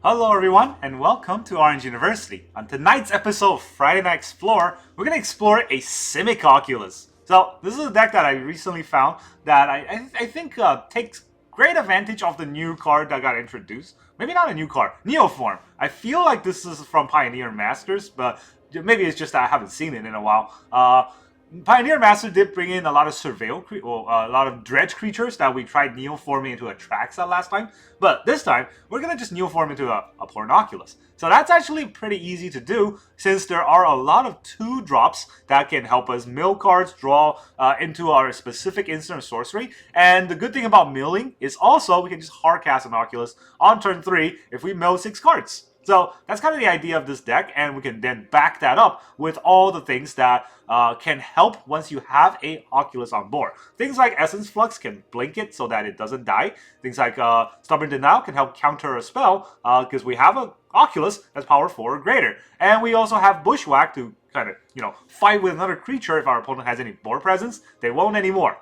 Hello everyone, and welcome to Orange University. On tonight's episode of Friday Night Explore, we're going to explore a Simic Oculus. So, this is a deck that I recently found that I think takes great advantage of the new card that got introduced. Maybe not a new card, Neoform. I feel like this is from Pioneer Masters, but maybe it's just that I haven't seen it in a while. Pioneer Master did bring in a lot of a lot of dredge creatures that we tried neoforming into a Traxa last time, but this time we're gonna just neoform into a Abhorrent Oculus. So that's actually pretty easy to do since there are a lot of 2-drops that can help us mill cards, draw into our specific instant sorcery. And the good thing about milling is also we can just hardcast an Oculus on turn 3 if we mill 6 cards. So that's kind of the idea of this deck, and we can then back that up with all the things that can help once you have a Oculus on board. Things like Essence Flux can blink it so that it doesn't die. Things like Stubborn Denial can help counter a spell because we have an Oculus that's power 4 or greater. And we also have Bushwhack to kind of, fight with another creature if our opponent has any board presence. They won't anymore.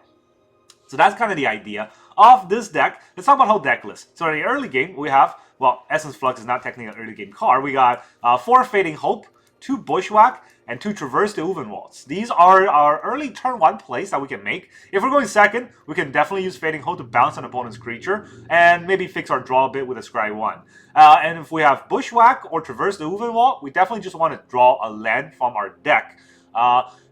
So that's kind of the idea of this deck. Let's talk about how Decklist. So in the early game, we have, well, Essence Flux is not technically an early game card. We got 4 Fading Hope, 2 Bushwhack, and 2 Traverse the Uvenwalds. These are our early turn 1 plays that we can make. If we're going second, we can definitely use Fading Hope to bounce an opponent's creature and maybe fix our draw a bit with a Scry 1. And if we have Bushwhack or Traverse the Uvenwald, we definitely just want to draw a land from our deck.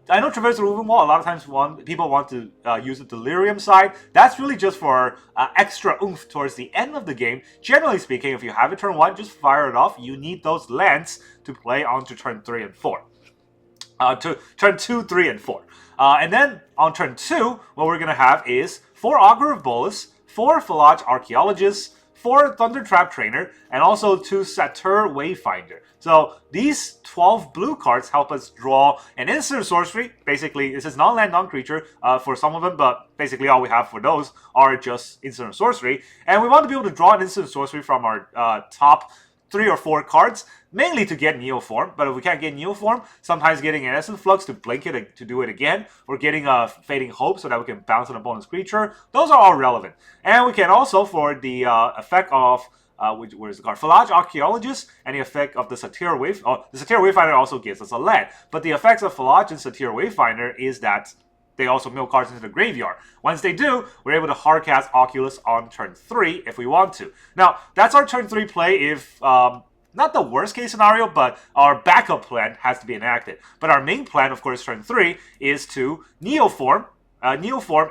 I know Traverse the Uvenwald, a lot of times people want to use the Delirium side. That's really just for extra oomph towards the end of the game. Generally speaking, if you have it turn 1, just fire it off. You need those lands to play onto turn 3 and 4. To turn 2, 3, and 4. And then on turn 2, what we're going to have is 4 Augur of Bolas, 4 Fallaji Archaeologist, 4 Thunder Trap Trainer, and also 2 Satyr Wayfinder. So these 12 blue cards help us draw an instant sorcery. Basically, this is non-land, non-creature for some of them, but basically all we have for those are just instant sorcery. And we want to be able to draw an instant sorcery from our top 3 or 4 cards, mainly to get Neoform. But if we can't get Neoform, sometimes getting an Essence Flux to blink it to do it again, or getting a Fading Hope so that we can bounce an opponent's creature, those are all relevant. And we can also, for the effect of where is the card? Fallaji Archaeologist, and the effect of the Satyr Wayfinder. Oh, the Satyr Wayfinder also gives us a land. But the effects of Fallaji and Satyr Wayfinder is that they also mill cards into the graveyard. Once they do, we're able to hardcast Oculus on turn 3 if we want to. Now, that's our turn 3 play if, not the worst case scenario, but our backup plan has to be enacted. But our main plan, of course, turn 3 is to Neoform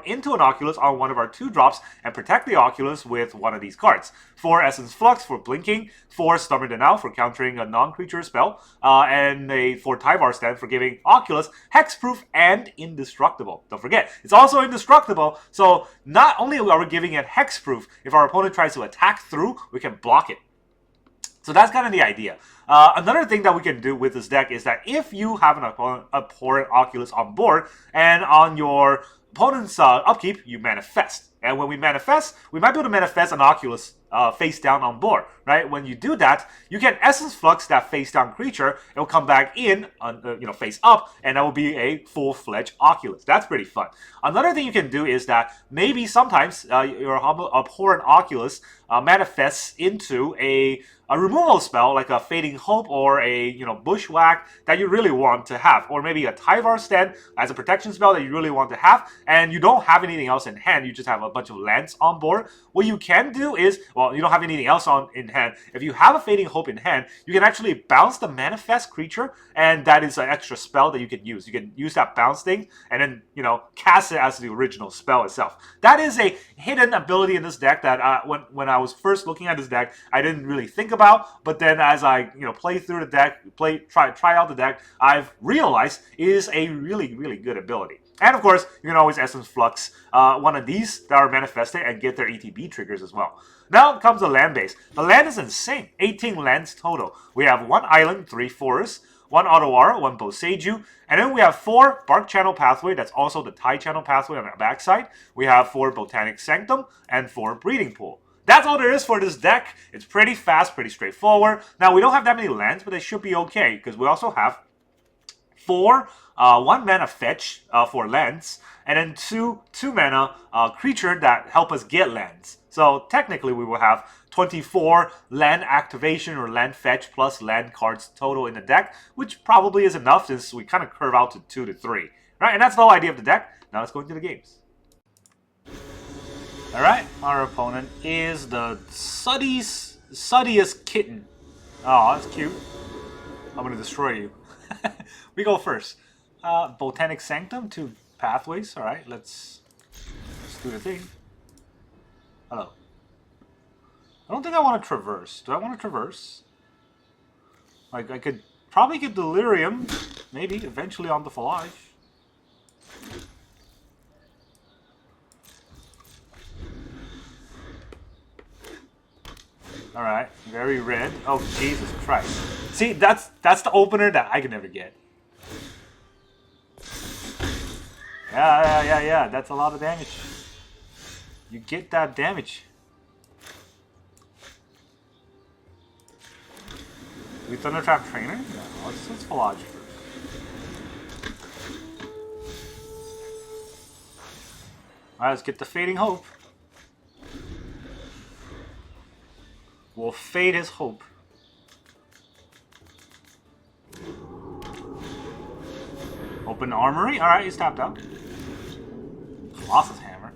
into an Oculus on one of our 2-drops and protect the Oculus with one of these cards. 4 Essence Flux for blinking, 4 Stubborn Denial for countering a non-creature spell, and a 4 Tyvar Stand for giving Oculus hexproof and indestructible. Don't forget, it's also indestructible, so not only are we giving it hexproof, if our opponent tries to attack through, we can block it. So that's kind of the idea. Another thing that we can do with this deck is that if you have an Abhorrent Oculus on board, and on your opponent's upkeep, you manifest. And when we manifest, we might be able to manifest an Oculus face down on board, right? When you do that, you can Essence Flux that face down creature. It will come back in, face up, and that will be a full-fledged Oculus. That's pretty fun. Another thing you can do is that maybe sometimes your Abhorrent Oculus manifests into a removal spell like a Fading Hope or a Bushwhack that you really want to have, or maybe a Tyvar Stand as a protection spell that you really want to have, and you don't have anything else in hand. You just have a bunch of lands on board. What you can do is, well, you don't have anything else in hand. If you have a Fading Hope in hand, you can actually bounce the manifest creature, and that is an extra spell that you can use. You can use that bounce thing and then cast it as the original spell itself. That is a hidden ability in this deck that when I was first looking at this deck, I didn't really think about. But then as I play through the deck, try out the deck, I've realized it is a really, really good ability. And of course, you can always Essence Flux one of these that are manifested and get their ETB triggers as well. Now comes the land base. The land is insane. 18 lands total. We have 1 island, 3 forests, 1 Otawara, 1 Boseiju, and then we have 4 Barkchannel pathway. That's also the Tidechannel pathway on our backside. We have 4 Botanical Sanctum and 4 Breeding Pool. That's all there is for this deck. It's pretty fast, pretty straightforward. Now, we don't have that many lands, but they should be okay, because we also have 4 1 mana fetch for lands, and then 2 mana creature that help us get lands. So technically we will have 24 land activation or land fetch plus land cards total in the deck, which probably is enough since we kind of curve out to 2 to 3. Right, and that's the whole idea of the deck. Now let's go into the games. Alright, our opponent is the Suddiest Kitten. Oh, that's cute. I'm gonna destroy you. We go first. Botanical Sanctum, 2 pathways. Alright, let's do the thing. Hello. I don't think I want to traverse. Do I want to traverse? Like, I could probably get Delirium, maybe, eventually on the Fallaji. Alright, very red. Oh, Jesus Christ. See, that's the opener that I can never get. Yeah, that's a lot of damage. You get that damage. Do we Thunder Trap Trainer? No, let's Fallaji first. Alright, let's get the Fading Hope. We'll fade his hope. Open Armory. Alright, he's tapped out. Colossus Hammer.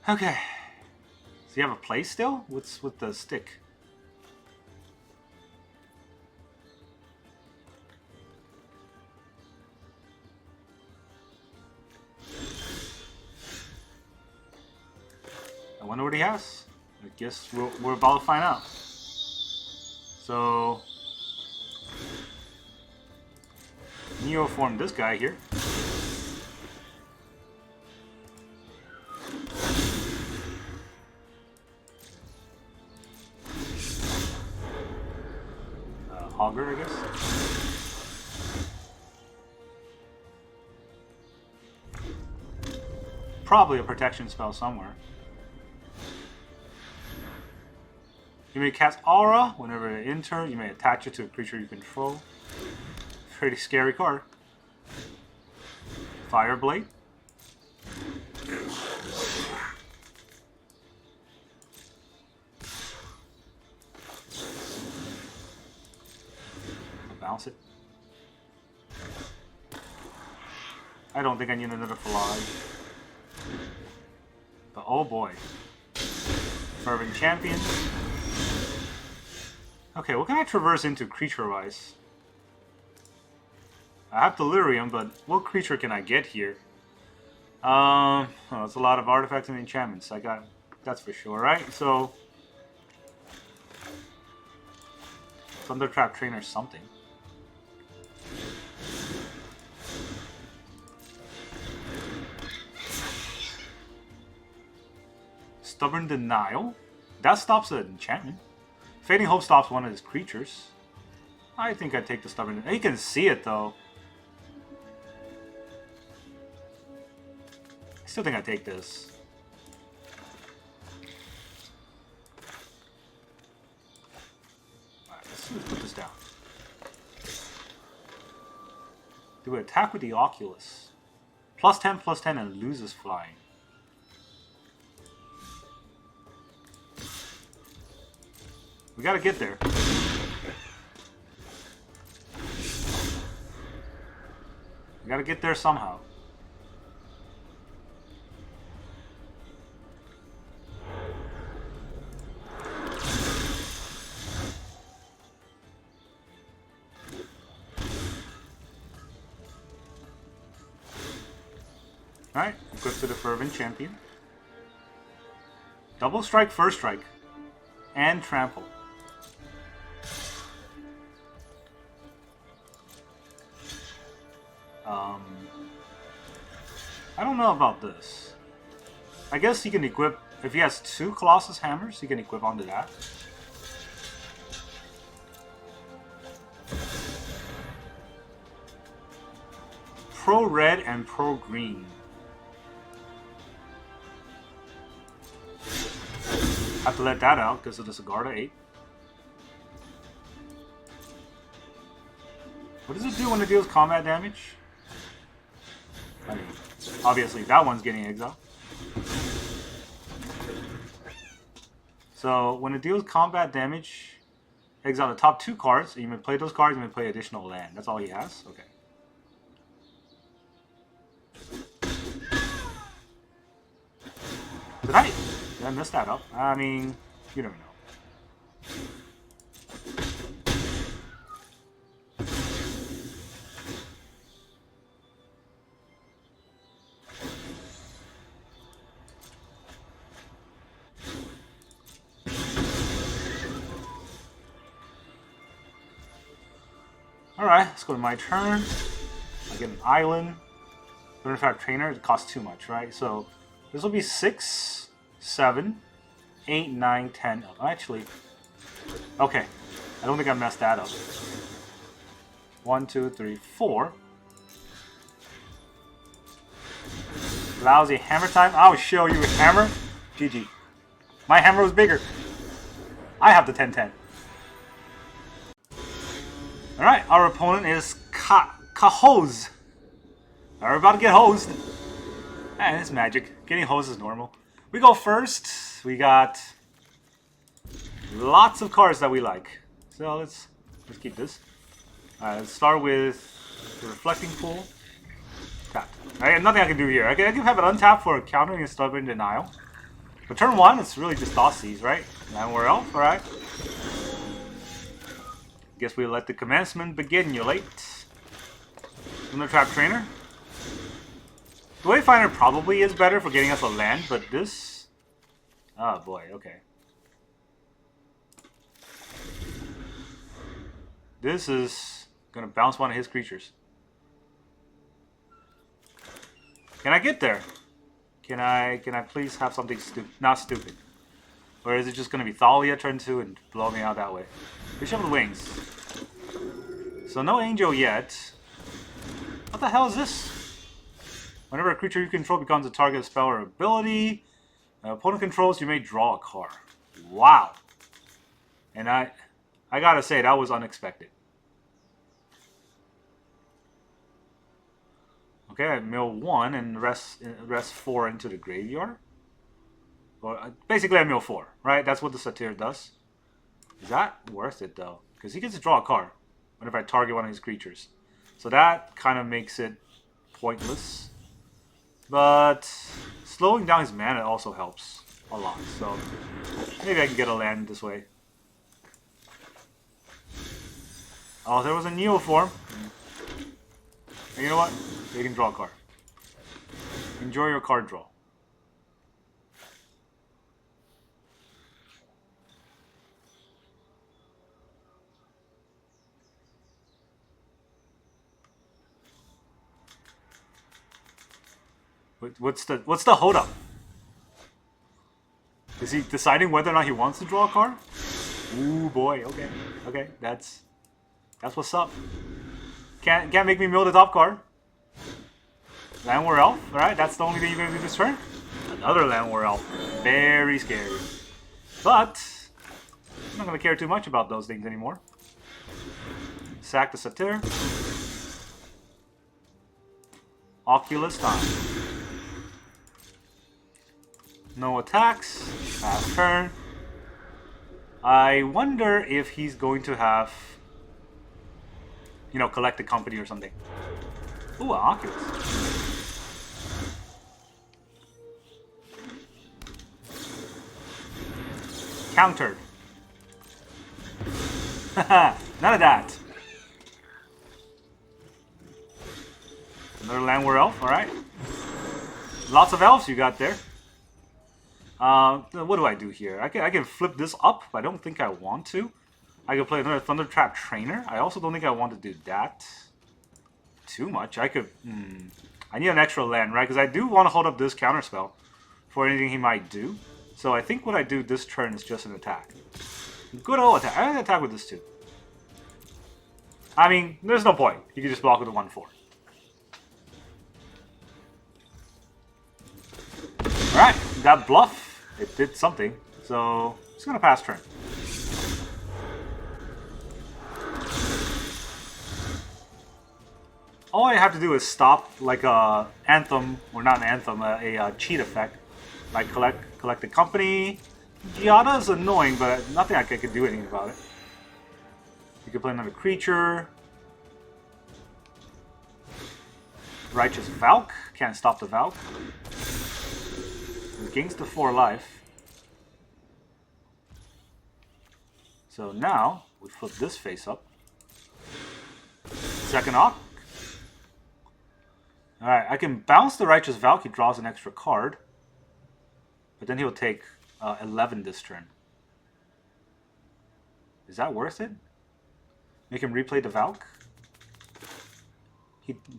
Okay. Does he have a play still? What's with the stick? I wonder what he has. I guess we're about to find out. So, Neoform this guy here. Augur, I guess. Probably a protection spell somewhere. You may cast Aura whenever you enter. You may attach it to a creature you control. Pretty scary card. Fireblade. I'll bounce it. I don't think I need another Fallaji. But oh boy. Fervent Champion. Okay, what can I traverse into creature-wise? I have Delirium, but what creature can I get here? Oh, it's a lot of artifacts and enchantments. I got, that's for sure, right? So, Thunder Trap Trainer something. Stubborn Denial. That stops an enchantment. Fading Hope stops one of his creatures. I think I take the Stubborn. He can see it though. I still think I take this. Alright, let's put this down. Do we attack with the Oculus? +10/+10 and loses flying. We gotta get there. We gotta get there somehow. Alright, equip to the Fervent Champion. Double strike, first strike. And trample. I don't know about this. I guess he can equip, if he has 2 Colossus Hammers, he can equip onto that. Pro red and pro green. Have to let that out because of the Sigarda 8. What does it do when it deals combat damage? I mean, obviously that one's getting exiled. So when it deals combat damage, exile the top 2 cards. You may play those cards, you may play additional land. That's all he has? Okay. Did I mess that up? I mean, you never know. Alright, let's go to my turn. I get an island. Learn Trap Trainer, it costs too much, right? So this will be 6, 7, 8, 9, 10. Oh, actually, okay. I don't think I messed that up. 1, 2, 3, 4. Lousy hammer time. I'll show you a hammer. GG. My hammer was bigger. I have the 10-10. Alright, our opponent is Hose. We're about to get hosed. And it's magic. Getting hosed is normal. We go first. We got lots of cards that we like. So let's keep this. Alright, let's start with the Reflecting Pool. Tapped. Alright, nothing I can do here. I can have it untapped for a countering and Stubborn Denial. But turn 1, it's really just Thoughtseize, right? Nowhere else, alright. Guess we let the commencement begin, you late. Another Trap Trainer. The Wayfinder probably is better for getting us a land, but this... Oh boy, okay. This is gonna bounce one of his creatures. Can I get there? Can I please have something not stupid? Or is it just gonna be Thalia turn 2 and blow me out that way? Bishop of the Wings. So no Angel yet. What the hell is this? Whenever a creature you control becomes a target of spell or ability, opponent controls, you may draw a card. Wow. And I gotta say, that was unexpected. Okay, I mill 1 and rest 4 into the graveyard. Or basically I mill 4, right? That's what the Satyr does. Is that worth it though? Because he gets to draw a card whenever I target one of his creatures. So that kind of makes it pointless. But slowing down his mana also helps a lot. So maybe I can get a land this way. Oh, there was a Neoform. And you know what? You can draw a card. Enjoy your card draw. What's the hold up? Is he deciding whether or not he wants to draw a card? Ooh boy, okay, that's what's up. Can't make me mill the top card. Landwar Elf, alright, that's the only thing you're gonna do this turn. Another Landwar Elf, very scary. But I'm not gonna care too much about those things anymore. Sack the Satyr. Oculus time. No attacks. Pass turn. I wonder if he's going to have, you know, collect the company or something. Ooh, Oculus. Countered. None of that. Another Landwar Elf, alright. Lots of elves you got there. What do I do here? I can flip this up, but I don't think I want to. I could play another Thunder Trap Trainer. I also don't think I want to do that too much. I could... I need an extra land, right? Because I do want to hold up this counterspell for anything he might do. So I think what I do this turn is just an attack. Good old attack. I can attack with this too. I mean, there's no point. You can just block with a 1/4. Alright, that bluff. It did something, so it's gonna pass turn. all I have to do is stop like a anthem, or not an anthem, a cheat effect. Like collect the company. Giada is annoying, but nothing I can do anything about it. You can play another creature. Righteous Valk. Can't stop the Valk. It gains the 4 life. So now, we flip this face up. Second Ock. Alright, I can bounce the Righteous Valk. He draws an extra card. But then he'll take 11 this turn. Is that worth it? Make him replay the Valk?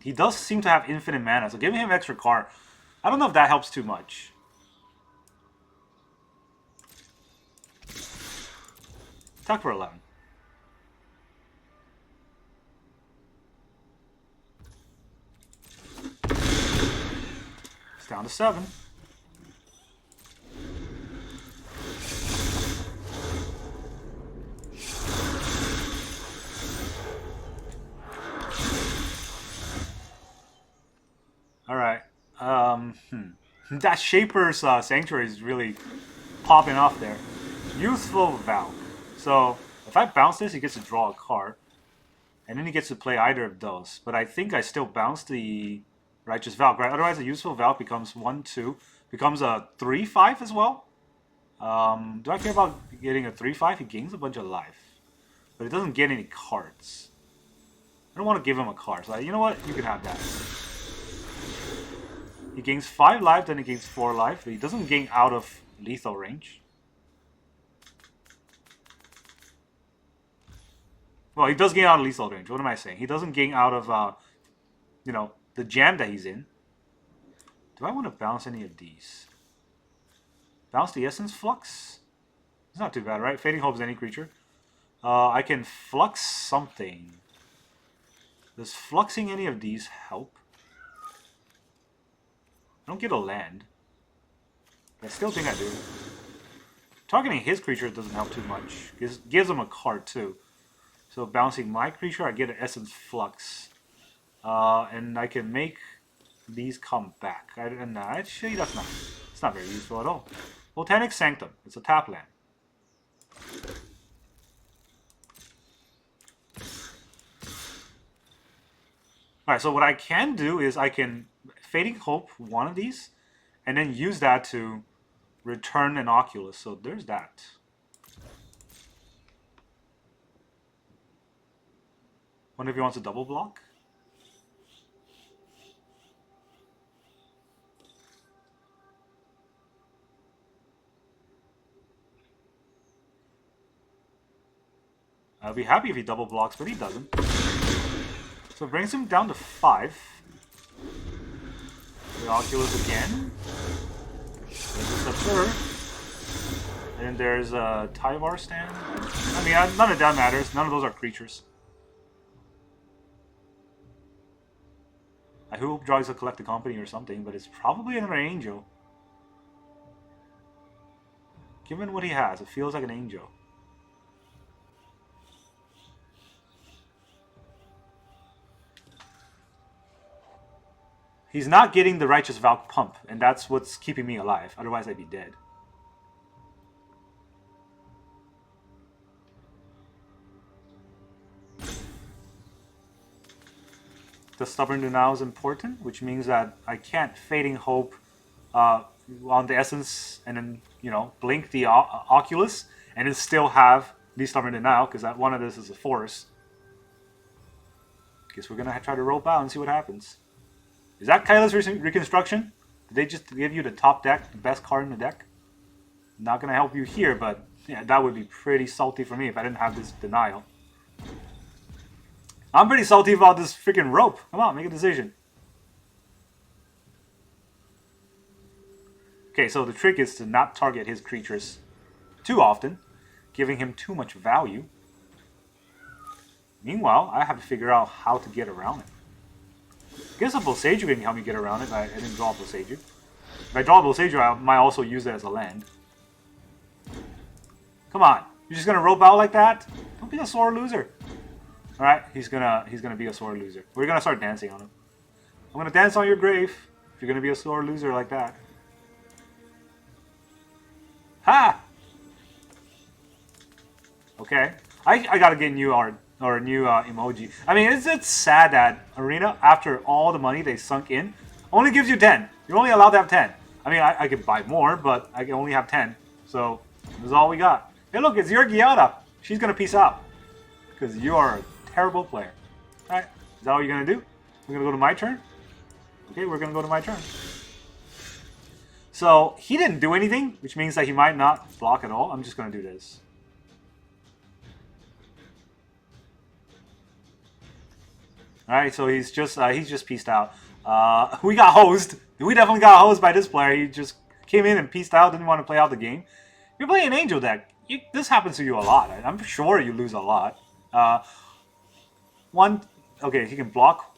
He does seem to have infinite mana, so giving him extra card, I don't know if that helps too much. Attack for 11. It's down to 7. Alright. That Shaper's Sanctuary is really popping off there. Youthful Valk. So, if I bounce this, he gets to draw a card. And then he gets to play either of those. But I think I still bounce the Righteous Valk, right? Otherwise, the Useful Valk becomes 1-2. Becomes a 3-5 as well. Do I care about getting a 3-5? He gains a bunch of life. But he doesn't get any cards. I don't want to give him a card. So, you know what? You can have that. He gains 5 life, then he gains 4 life. But he doesn't gain out of lethal range. Well, he does gain out of lethal range. What am I saying? He doesn't gain out of, you know, the jam that he's in. Do I want to bounce any of these? Bounce the Essence Flux? It's not too bad, right? Fading Hope is any creature. I can flux something. Does fluxing any of these help? I don't get a land. But I still think I do. Targeting his creature doesn't help too much. Gives him a card too. So bouncing my creature, I get an Essence Flux. And I can make these come back. And actually, it's not very useful at all. Botanical Sanctum. It's a tap land. Alright, so what I can do is I can Fading Hope one of these, and then use that to return an Oculus. So there's that. Wonder if he wants a double block. I'll be happy if he double blocks, but he doesn't. So it brings him down to 5. The Oculus again. There's a third. And there's a Tyvar stand. I mean, none of that matters. None of those are creatures. I hope draws a collect the company or something, but it's probably another angel. Given what he has, it feels like an angel. He's not getting the Righteous Valk pump, and that's what's keeping me alive. Otherwise, I'd be dead. The Stubborn Denial is important, which means that I can't Fading Hope on the Essence and then, you know, blink the Oculus and then still have the Stubborn Denial, because one of this is a force. Guess we're going to try to rope out and see what happens. Is that Kyla's Reconstruction? Did they just give you the top deck, the best card in the deck? Not going to help you here, but yeah, that would be pretty salty for me if I didn't have this Denial. I'm pretty salty about this freaking rope. Come on, make a decision. Okay, so the trick is to not target his creatures too often, giving him too much value. Meanwhile, I have to figure out how to get around it. I guess a Boseiju can help me get around it. I didn't draw a Boseiju. If I draw a Boseiju, I might also use it as a land. Come on. You're just going to rope out like that? Don't be a sore loser. All right, he's gonna be a sore loser. We're gonna start dancing on him. I'm gonna dance on your grave if you're gonna be a sore loser like that. Ha! Okay, I gotta get new art or new emoji. I mean, it's sad that Arena, after all the money they sunk in, only gives you 10. You're only allowed to have 10. I mean, I could buy more, but I can only have 10. So this is all we got. Hey, look, it's your Giada. She's gonna peace out because you are a terrible player. All right, is that what you're gonna do? We're gonna go to my turn. Okay, we're gonna go to my turn. So he didn't do anything, which means that he might not block at all. I'm just gonna do this. All right, so he's just pieced out. We got hosed. We definitely got hosed by this player. He just came in and pieced out. Didn't want to play out the game. You're playing an Angel deck. This happens to you a lot. I'm sure you lose a lot. Okay, he can block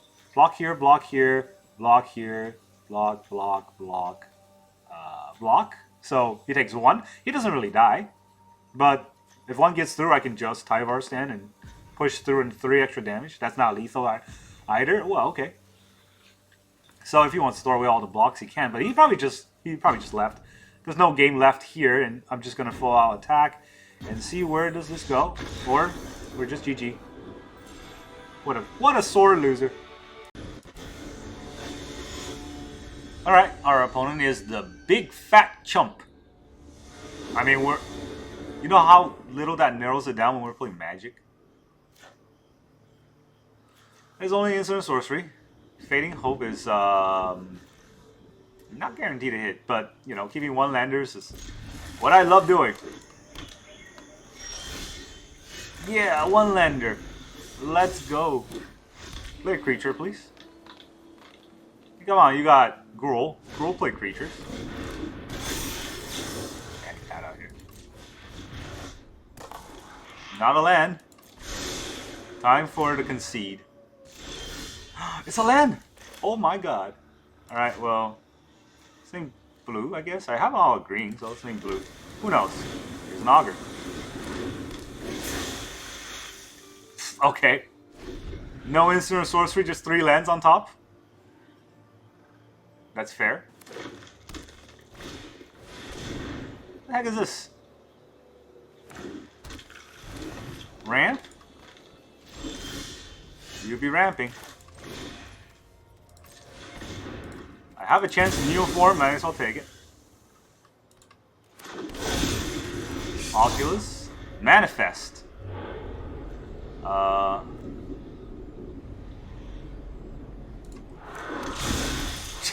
here, block here, block here, block, block. So he takes 1. He doesn't really die, but if 1 gets through, I can just Tyvar stand and push through and 3 extra damage. That's not lethal either. Well, okay. So if he wants to throw away all the blocks, he can. But he probably just left. There's no game left here, and I'm just gonna full out attack and see where does this go. Or we're just GG. What a sore loser. All right, our opponent is the big fat chump. I mean, you know how little that narrows it down when we're playing Magic. There's only instant sorcery. Fading Hope is not guaranteed to hit, but you know, keeping 1 landers is what I love doing. Yeah, 1 lander. Let's go. Play a creature, please. Come on, you got Gruul. Gruul play creatures. Get that out here. Not a land. Time for it to concede. It's a land! Oh my god. Alright, well, let's name blue, I guess. I have all green, so let's name blue. Who knows? Here's an Augur. Okay. No instant or sorcery, just 3 lands on top. That's fair. What the heck is this? Ramp? You be ramping. I have a chance in Neoform, might as well take it. Oculus. Manifest.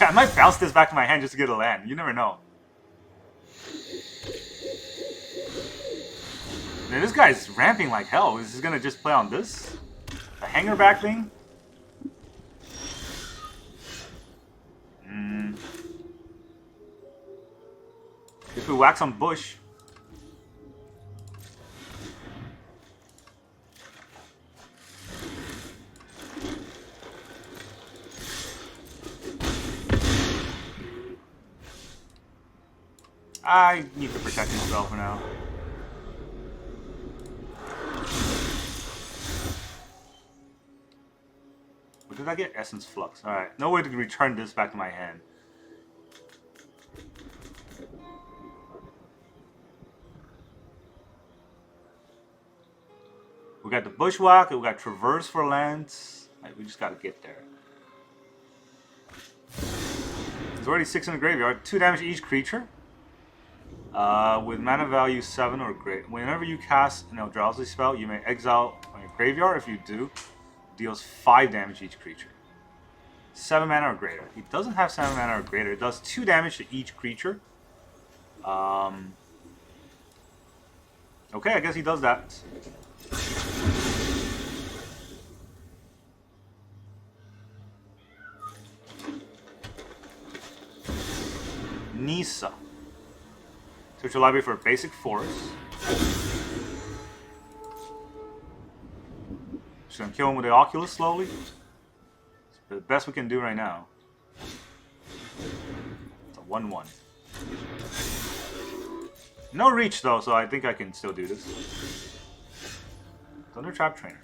I might bounce this back in my hand just to get a land. You never know. Man, this guy's ramping like hell. Is he gonna just play on this? A hanger back thing? If we wax on Bush. I need to protect himself for now. What did I get? Essence Flux. Alright, no way to return this back to my hand. We got the Bushwhack, we got Traverse for lands. Right, we just gotta get there. There's already 6 in the graveyard. 2 damage to each creature. With mana value 7 or greater. Whenever you cast an Eldrazi spell, you may exile on your graveyard. If you do, deals 5 damage to each creature. 7 mana or greater. He doesn't have 7 mana or greater. It does 2 damage to each creature. Okay, I guess he does that. Nisa. Search your library for a basic force. Just gonna kill him with the Oculus slowly. It's the best we can do right now. It's a 1-1. No reach though, so I think I can still do this. Thunder Trap Trainer.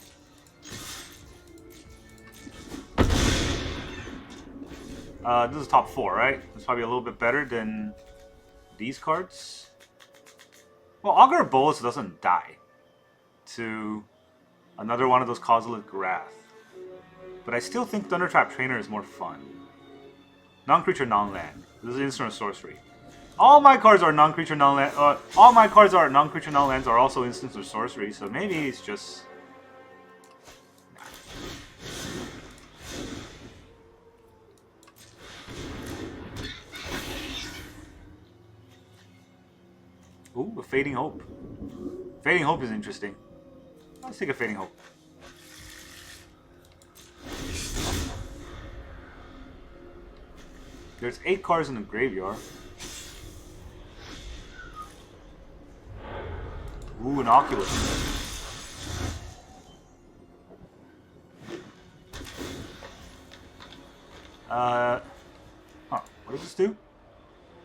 This is top 4, right? It's probably a little bit better than these cards. Well, Augur of Bolas doesn't die to another one of those Kozilek Wrath. But I still think Thundertrap Trainer is more fun. Non-creature, non-land. This is instant or sorcery. All my cards are non-creature, non-land. All my cards are non-creature, non-lands are also instants or sorcery. So maybe it's just. Ooh, a Fading Hope. Fading Hope is interesting. Let's take a Fading Hope. There's 8 cards in the graveyard. Ooh, an Oculus. What does this do?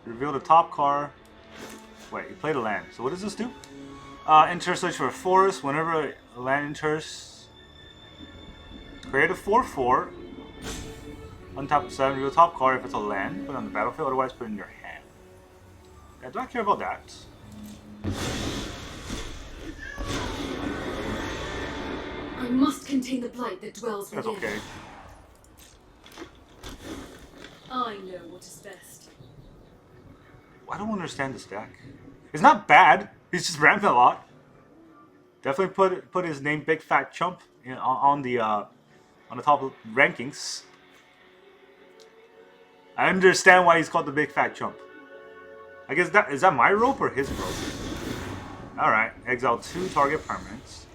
Reveal the top card. Wait, you played a land. So what does this do? Enter search for a forest. Whenever a land enters, create a 4/4. Untap 7, reveal top card if it's a land. Put it on the battlefield, otherwise put it in your hand. Yeah, do I care about that? I must contain the blight that dwells within. That's okay. I know what is best. I don't understand this deck. It's not bad. He's just ramping a lot. Definitely put his name Big Fat Chump on the top rankings. I understand why he's called the Big Fat Chump. I guess is that my rope or his rope? All right, exile 2 target permanents.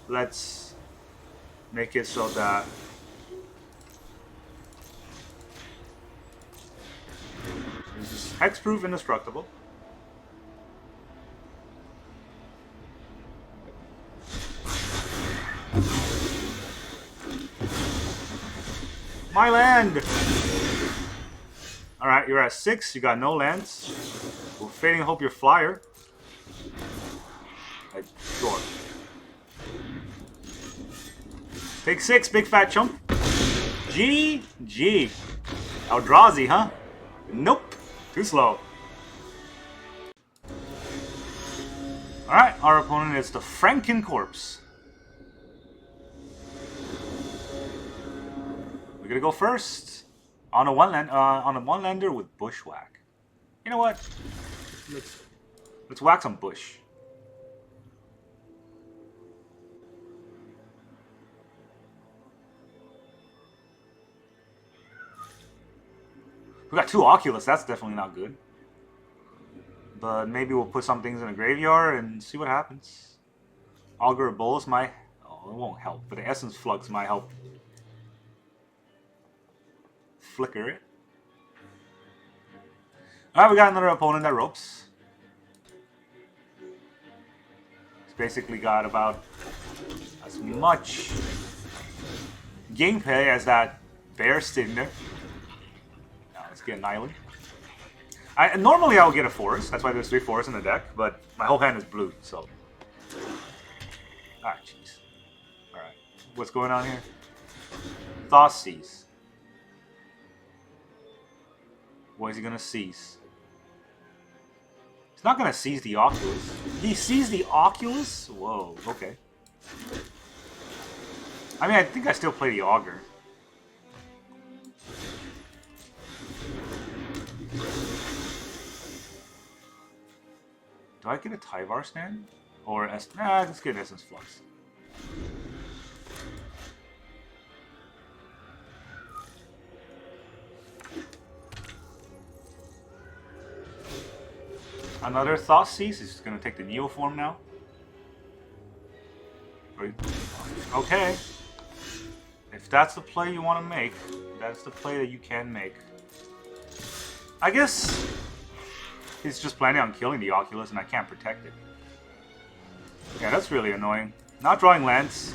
Let's make it so that this is hexproof, indestructible. My land! Alright, you're at 6, you got no lands. We're Fading Hope your flyer. Sure. Take 6, Big Fat Chump. GG. Eldrazi, huh? Nope. Too slow. Alright, our opponent is the Franken Corpse. We're gonna go first on a one-lander with Bushwhack. You know what? Let's whack some bush. We got 2 Oculus. That's definitely not good. But maybe we'll put some things in the graveyard and see what happens. Augur of Bolas might. Oh, it won't help, but the Essence Flux might help. Flicker it. Alright, we got another opponent that ropes. He's basically got about as much gameplay as that bear sitting there. Now let's get an island. Normally I would get a forest, that's why there's 3 forests in the deck, but my whole hand is blue, so. Ah, jeez. Alright, what's going on here? Thoughtseize. What is he gonna seize? He's not gonna seize the Oculus. He sees the Oculus? Whoa, okay. I mean, I think I still play the Augur. Do I get a Tyvar stand? Or nah, let's get Essence Flux. Another Thoughtseize. He's going to take the Neoform now. Okay. If that's the play you want to make, that's the play that you can make. I guess he's just planning on killing the Oculus and I can't protect it. Yeah, that's really annoying. Not drawing lands.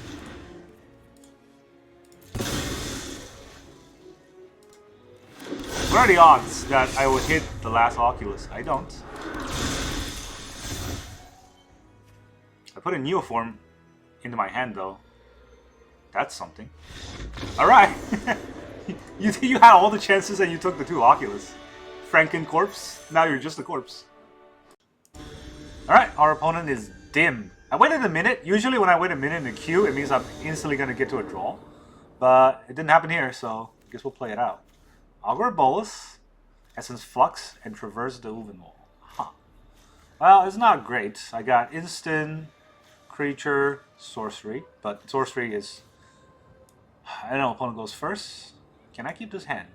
What are the odds that I would hit the last Oculus? I don't. I put a Neoform into my hand though. That's something. Alright! You had all the chances and you took the 2 Oculus. Franken corpse. Now you're just a corpse. Alright, our opponent is Dim. I waited a minute. Usually when I wait a minute in the queue, it means I'm instantly going to get to a draw. But it didn't happen here, so I guess we'll play it out. Augur of Bolas, Essence Flux, and Traverse the Uvenwall. Huh. Well, it's not great. I got instant, creature, sorcery. But sorcery is... I don't know, opponent goes first. Can I keep this hand?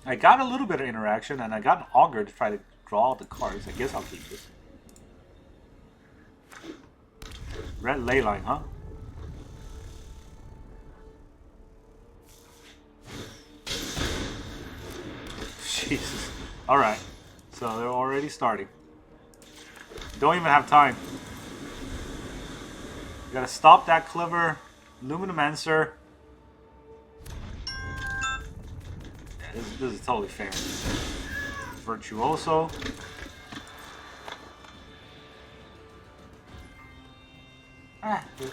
I got a little bit of interaction, and I got an Augur to try to draw the cards. I guess I'll keep this. Red Leyline, huh? Jesus. Alright. So they're already starting. Don't even have time. You gotta stop that clever Luminomancer. Yeah, this is totally fair. Virtuoso.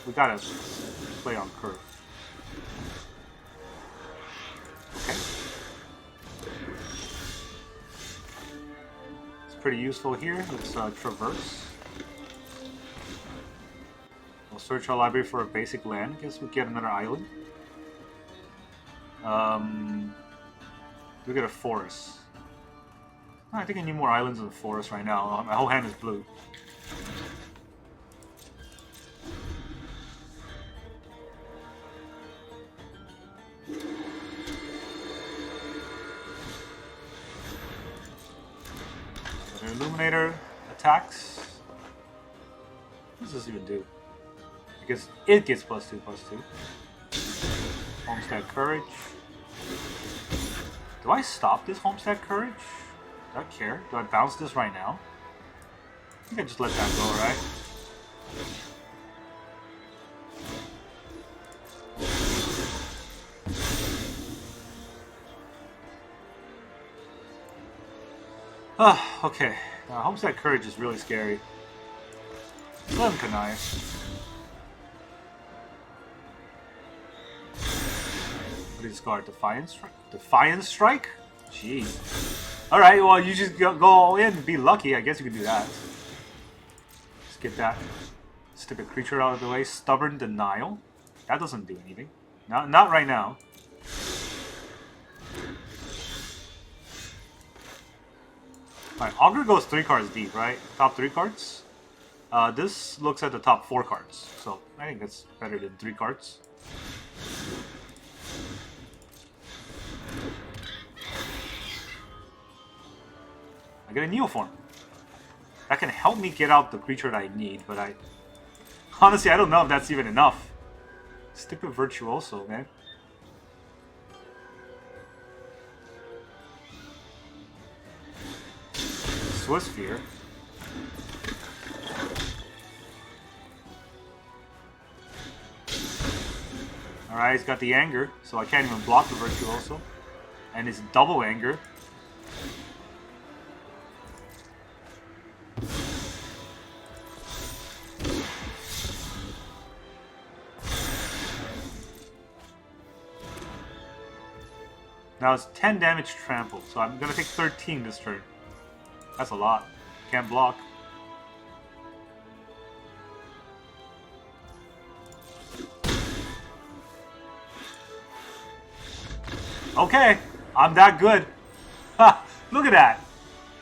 We gotta play on curve. Okay. It's pretty useful here. Let's traverse. We'll search our library for a basic land. Guess we'll get another island. We get a forest. I think I need more islands in the forest right now. My whole hand is blue. Illuminator attacks. What does this even do? Because it gets +2/+2. Homestead Courage. Do I stop this Homestead Courage? Do I care? Do I bounce this right now? I think I just let that go, right? Oh, okay. Homestead Courage is really scary. Let him connive. What is this card? Defiance Strike? Defiance Strike? Jeez. Alright, well, you just go all in and be lucky. I guess you can do that. Let's get that. Stick a creature out of the way. Stubborn Denial. That doesn't do anything. Not right now. Alright, Augur goes 3 cards deep, right? Top 3 cards. This looks at the top 4 cards. So, I think that's better than 3 cards. I get a Neoform. That can help me get out the creature that I need, but honestly, I don't know if that's even enough. Stick with Virtuoso, man. Swiftspear. Alright, he's got the Anger, so I can't even block the Virtuoso. And it's double Anger. Now it's 10 damage trample, so I'm gonna take 13 this turn. That's a lot. Can't block. Okay, I'm that good. Ha! Look at that.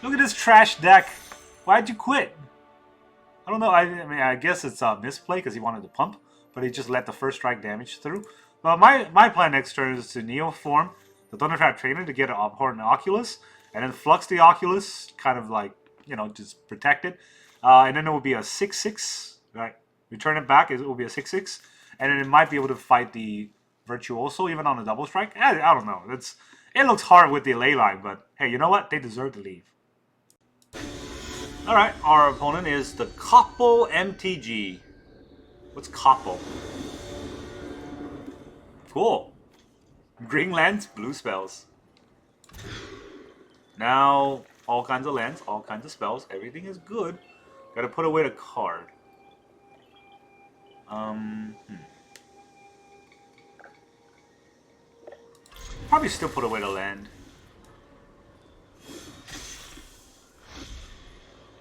Look at this trash deck. Why'd you quit? I don't know. I mean, I guess it's a misplay because he wanted to pump, but he just let the first strike damage through. But my plan next turn is to Neoform the Thundertrap Trainer to get an Abhorrent Oculus, and then Flux the Oculus, kind of like, you know, just protect it. And then it will be a 6/6, right? Return it back, it will be a 6/6, and then it might be able to fight the Virtuoso even on a double strike. I don't know. It looks hard with the ley line, but hey, you know what? They deserve to leave. Alright, our opponent is the Koppel MTG. What's Koppel? Cool. Green lands, blue spells. Now, all kinds of lands, all kinds of spells, everything is good. Gotta put away the card. Probably still put away the land.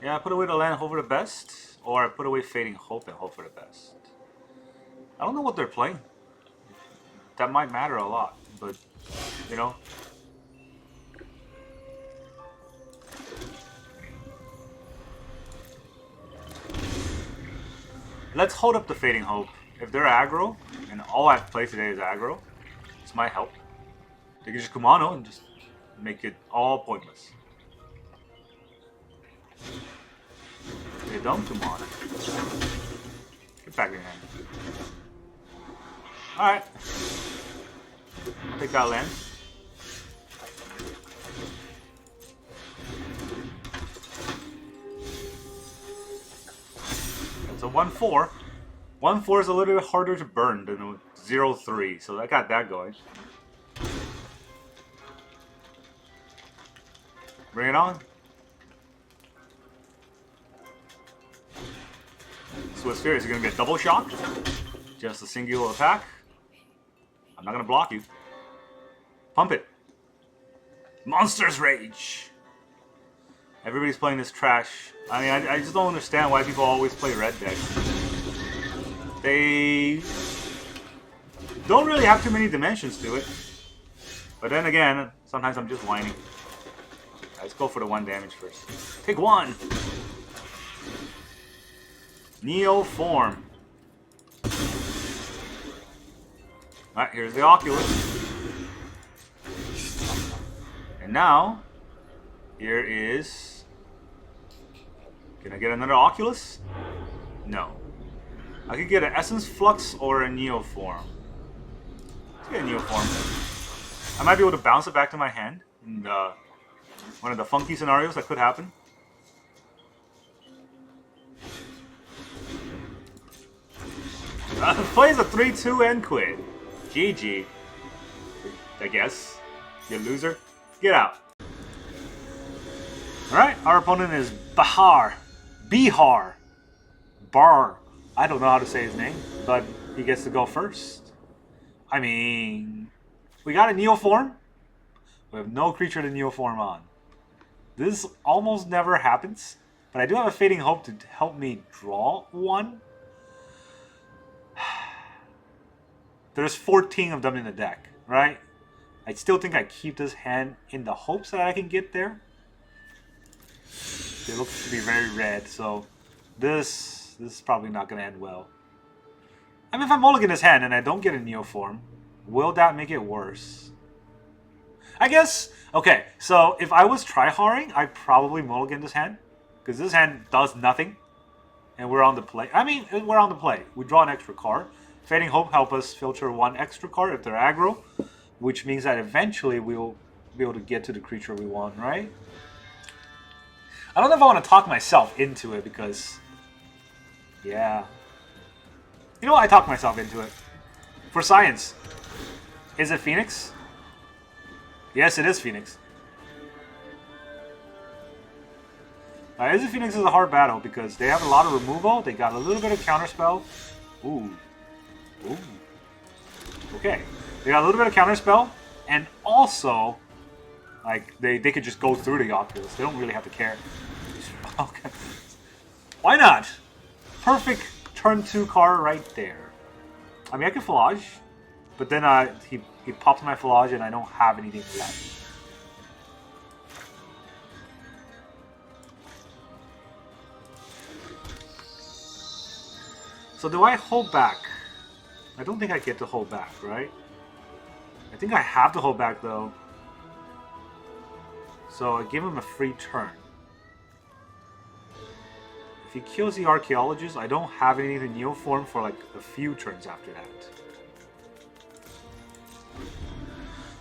Yeah, I put away the land and hope for the best. Or I put away Fading Hope and hope for the best. I don't know what they're playing. That might matter a lot, but, you know. Let's hold up the Fading Hope. If they're aggro, and all I've played today is aggro, this might help. They can just Kumano and just make it all pointless. They don't Kumano. Get back in your hand. Alright. I'll take that land. It's a 1-4. 1-4 is a little bit harder to burn than a 0-3, so I got that going. Bring it on. Swiss Spirit is going to get double shocked. Just a singular attack. I'm not going to block you. Pump it. Monster's Rage. Everybody's playing this trash. I mean, I just don't understand why people always play red decks. They don't really have too many dimensions to it. But then again, sometimes I'm just whining. Let's go for the 1 damage first. Take 1! Neoform. Alright, here's the Oculus. And now, here is... Can I get another Oculus? No. I could get an Essence Flux or a Neoform. Let's get a Neoform. I might be able to bounce it back to my hand. And, one of the funky scenarios that could happen. Plays a 3-2 and quit. GG. I guess. You loser. Get out. Alright, our opponent is Bihar. Bar. I don't know how to say his name, but he gets to go first. I mean, we got a Neoform. We have no creature to Neoform on. This almost never happens, but I do have a Fading Hope to help me draw one. There's 14 of them in the deck, right? I still think I keep this hand in the hopes that I can get there. It looks to be very red, so this is probably not going to end well. I mean, if I mulligan this hand and I don't get a Neoform, will that make it worse? I guess, okay, so if I was tryharding, I'd probably mulligan this hand. Because this hand does nothing. And we're on the play. I mean, we're on the play. We draw an extra card. Fading Hope help us filter 1 extra card if they're aggro. Which means that eventually we'll be able to get to the creature we want, right? I don't know if I want to talk myself into it because... Yeah. You know what? I talked myself into it. For science. Is it Phoenix? Yes, it is Phoenix. Is it Phoenix is a hard battle because they have a lot of removal. They got a little bit of counterspell. Ooh. Ooh. Okay. They got a little bit of counterspell. And also, like, they could just go through the Oculus. They don't really have to care. Okay. Why not? Perfect turn 2 card right there. I mean, I could Fallaji. But then he pops my Fallaji and I don't have anything left. So do I hold back? I don't think I get to hold back, right? I think I have to hold back though. So I give him a free turn. If he kills the Archaeologist, I don't have anything to Neoform for like a few turns after that.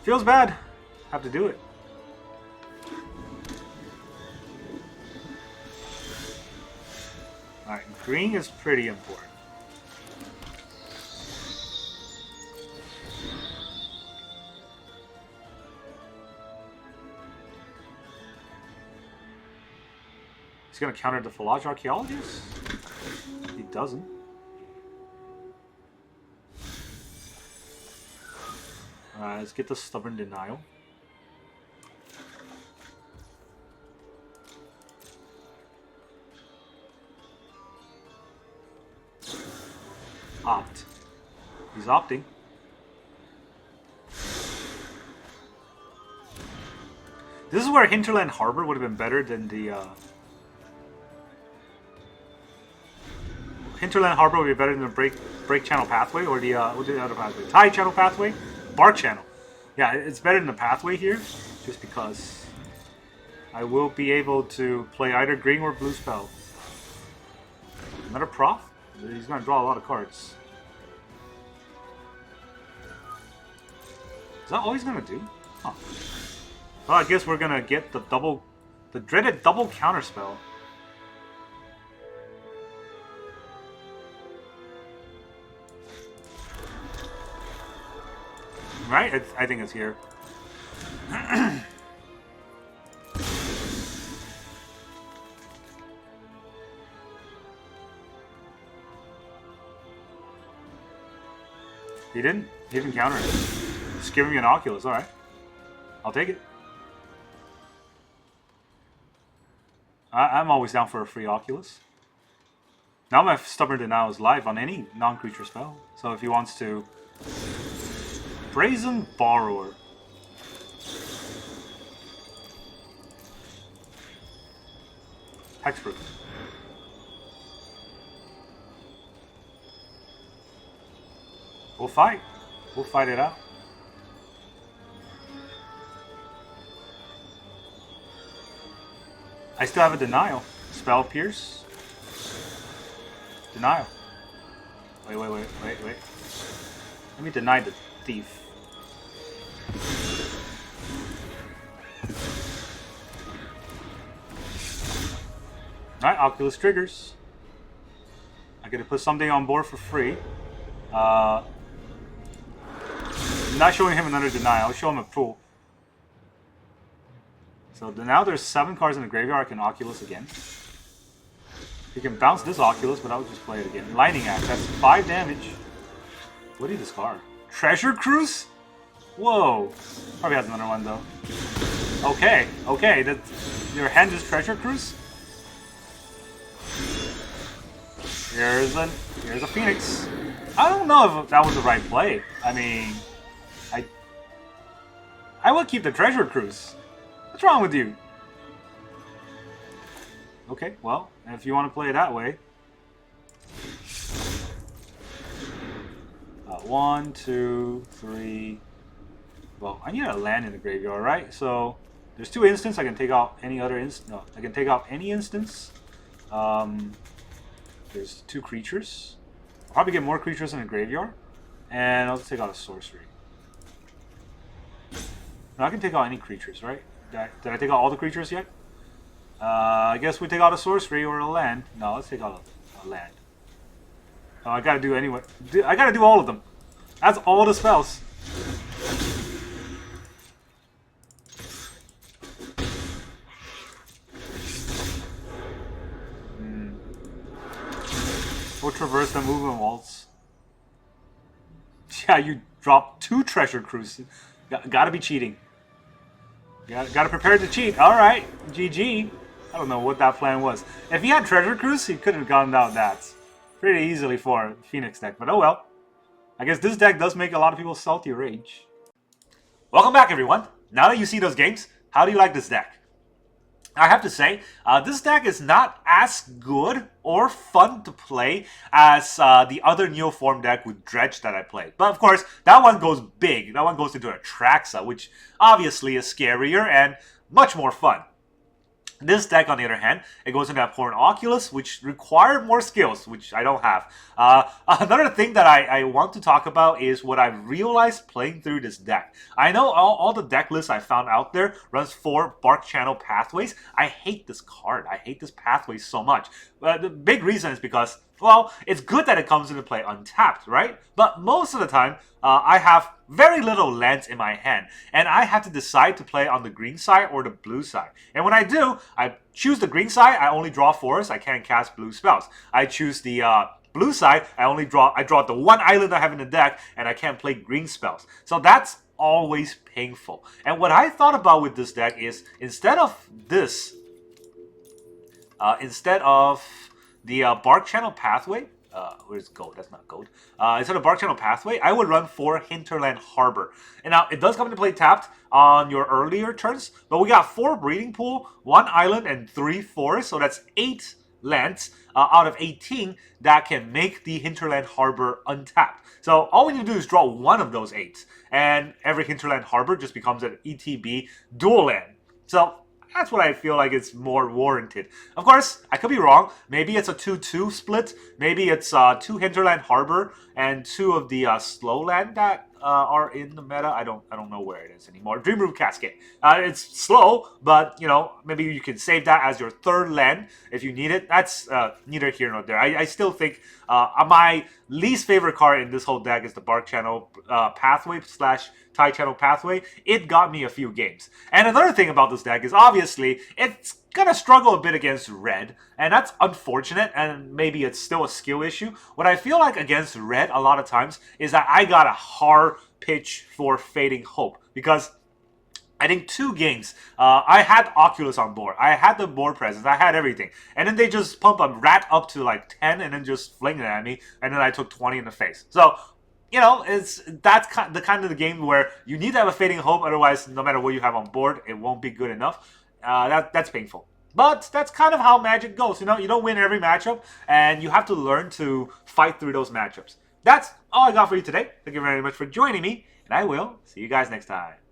Feels bad. Have to do it. Alright, green is pretty important. He's gonna counter the Fallaji Archaeologist? He doesn't. Let's get the Stubborn Denial. Opt. He's opting. This is where Hinterland Harbor would have been better than the... Hinterland Harbor would be better than the Barkchannel pathway, or the what's the other pathway? Tidechannel pathway? Barkchannel. Yeah, it's better than the pathway here, just because I will be able to play either green or blue spell. Another prof? He's gonna draw a lot of cards. Is that all he's gonna do? Huh. Well, I guess we're gonna get the dreaded double counter spell. Right? I think it's here. He didn't counter it. Just give me an Oculus, alright. I'll take it. I'm always down for a free Oculus. Now my Stubborn Denial is live on any non-creature spell. So if he wants to... Brazen Borrower. Hexproof. We'll fight. We'll fight it out. I still have a Denial. Spell Pierce. Denial. Wait. Let me deny the thief. Alright, Oculus triggers. I get to put something on board for free. Not showing him another Denial, I'll show him a pool. So now there's 7 cards in the graveyard. I can Oculus again. He can bounce this Oculus, but I'll just play it again. Lightning Axe, that's 5 damage. What do you discard? Treasure Cruise? Whoa. Probably has another one though. Okay. Your hand is Treasure Cruise? Here's a Phoenix. I don't know if that was the right play. I mean, I would keep the Treasure Cruise. What's wrong with you? Okay, well, if you want to play it that way. 1, 2, 3. Well, I need a land in the graveyard, right? So there's 2 instants. I can take out any other instance. No, I can take out any instance. There's 2 creatures. I'll probably get more creatures in the graveyard, and I'll take out a sorcery. No, I can take out any creatures, right? Did I take out all the creatures yet? I guess we take out a sorcery or a land. No, let's take out a land. Oh, I gotta do anyway. I gotta do all of them. That's all the spells. We'll traverse the movement walls. Yeah, you dropped 2 Treasure Cruise. Gotta be cheating. Gotta prepare to cheat. Alright, GG. I don't know what that plan was. If he had Treasure Cruise, he could have gotten out that pretty easily for a Phoenix deck. But oh well. I guess this deck does make a lot of people salty rage. Welcome back, everyone. Now that you see those games, how do you like this deck? I have to say, this deck is not as good or fun to play as the other Neoform deck with Dredge that I played. But of course, that one goes big. That one goes into a Traxa, which obviously is scarier and much more fun. This deck, on the other hand, it goes into Abhorrent Oculus, which require more skills, which I don't have. Another thing that I want to talk about is what I've realized playing through this deck. I know all the deck lists I found out there runs 4 Barkchannel pathways. I hate this card. I hate this pathway so much. The big reason is because, well, it's good that it comes into play untapped, right? But most of the time, I have very little lands in my hand, and I have to decide to play on the green side or the blue side. And when I do, I choose the green side, I only draw forests, I can't cast blue spells. I choose the blue side, I draw the 1 island I have in the deck, and I can't play green spells. So that's always painful. And what I thought about with this deck is instead of this, instead of the Barkchannel pathway, where's gold? That's not gold. Instead of Barkchannel pathway, I would run 4 Hinterland Harbor. And now it does come into play tapped on your earlier turns, but we got 4 breeding pool, 1 island, and 3 forests, so that's 8 lands out of 18 that can make the Hinterland Harbor untapped. So all we need to do is draw one of those 8, and every Hinterland Harbor just becomes an ETB dual land. So that's what I feel like is more warranted. Of course, I could be wrong. Maybe it's a 2-2 split. Maybe it's 2 Hinterland Harbor and 2 of the slow land that are in the meta. I don't know where it is anymore. Dream Root Cascade. It's slow, but you know, maybe you can save that as your 3rd land if you need it. That's neither here nor there. I still think my least favorite card in this whole deck is the Barkchannel pathway / Tidechannel pathway. It got me a few games. And another thing about this deck is obviously it's gonna struggle a bit against red, and that's unfortunate, and maybe it's still a skill issue. What I feel like against red a lot of times is that I got a hard pitch for Fading Hope, because I think 2 games, I had Oculus on board. I had the board presence. I had everything. And then they just pump a rat up to like 10 and then just fling it at me, and then I took 20 in the face. So, you know, that's the kind of the game where you need to have a Fading Hope, otherwise, no matter what you have on board, it won't be good enough. That's painful. But that's kind of how Magic goes. You know, you don't win every matchup, and you have to learn to fight through those matchups. That's all I got for you today. Thank you very much for joining me, and I will see you guys next time.